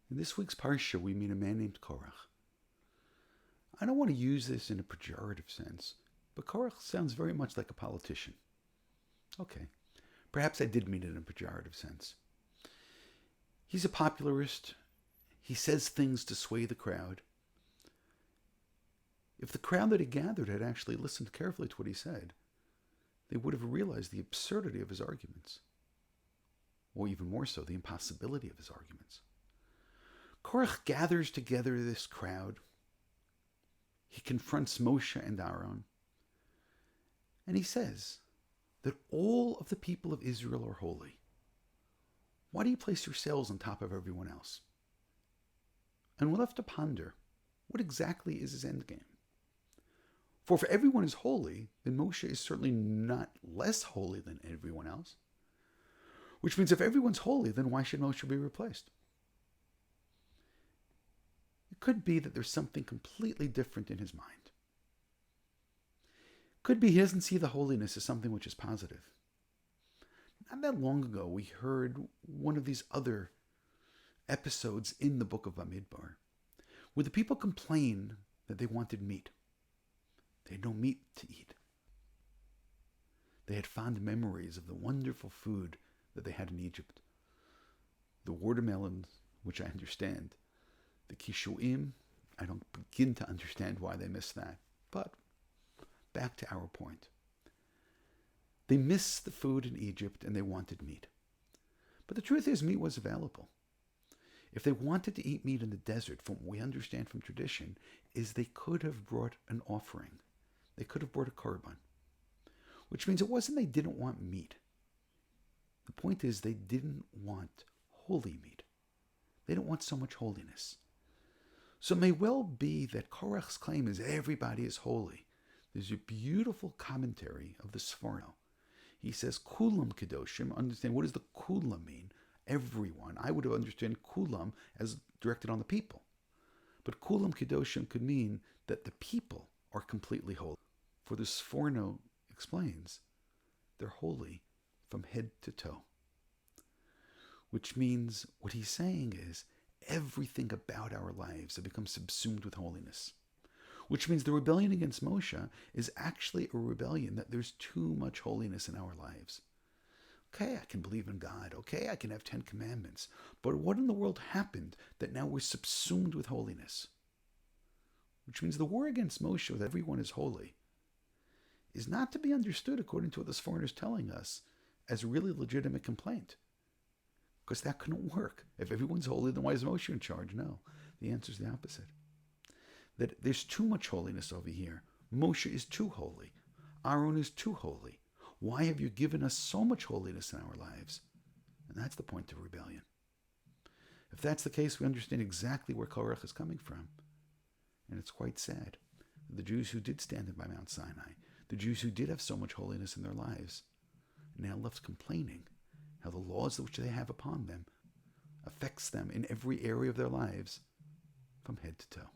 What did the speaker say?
In this week's Parsha, we meet a man named Korach. I don't want to use this in a pejorative sense, but Korach sounds very much like a politician. Okay, perhaps I did mean it in a pejorative sense. He's a popularist. He says things to sway the crowd. If the crowd that he gathered had actually listened carefully to what he said, they would have realized the absurdity of his arguments, or even more so, the impossibility of his arguments. Korach gathers together this crowd. He confronts Moshe and Aaron, and he says that all of the people of Israel are holy. Why do you place yourselves on top of everyone else? And we'll have to ponder, what exactly is his endgame? For if everyone is holy, then Moshe is certainly not less holy than everyone else. Which means if everyone's holy, then why should Moshe be replaced? It could be that there's something completely different in his mind. Could be he doesn't see the holiness as something which is positive. Not that long ago, we heard one of these other episodes in the book of Bamidbar, where the people complained that they wanted meat. They had no meat to eat. They had fond memories of the wonderful food that they had in Egypt. The watermelons, which I understand. The kishuim, I don't begin to understand why they missed that. But back to our point. They missed the food in Egypt and they wanted meat. But the truth is, meat was available. If they wanted to eat meat in the desert, from what we understand from tradition, is they could have brought an offering. They could have brought a korban. Which means it wasn't they didn't want meat. The point is they didn't want holy meat. They didn't want so much holiness. So it may well be that Korach's claim is everybody is holy. There's a beautiful commentary of the Sforno. He says, Kulam Kedoshim. Understand, what does the Kulam mean? Everyone. I would have understood Kulam as directed on the people. But Kulam Kedoshim could mean that the people are completely holy. For the Sforno explains, they're holy from head to toe. Which means what he's saying is everything about our lives have become subsumed with holiness. Which means the rebellion against Moshe is actually a rebellion that there's too much holiness in our lives. Okay, I can believe in God. Okay, I can have 10 commandments. But what in the world happened that now we're subsumed with holiness? Which means the war against Moshe, that everyone is holy, is not to be understood, according to what this foreigner is telling us, as a really legitimate complaint. Because that couldn't work. If everyone's holy, then why is Moshe in charge? No. The answer is the opposite. That there's too much holiness over here. Moshe is too holy. Aaron is too holy. Why have you given us so much holiness in our lives? And that's the point of rebellion. If that's the case, we understand exactly where Korach is coming from. And it's quite sad. The Jews who did stand by Mount Sinai, the Jews who did have so much holiness in their lives, now left complaining how the laws which they have upon them affects them in every area of their lives from head to toe.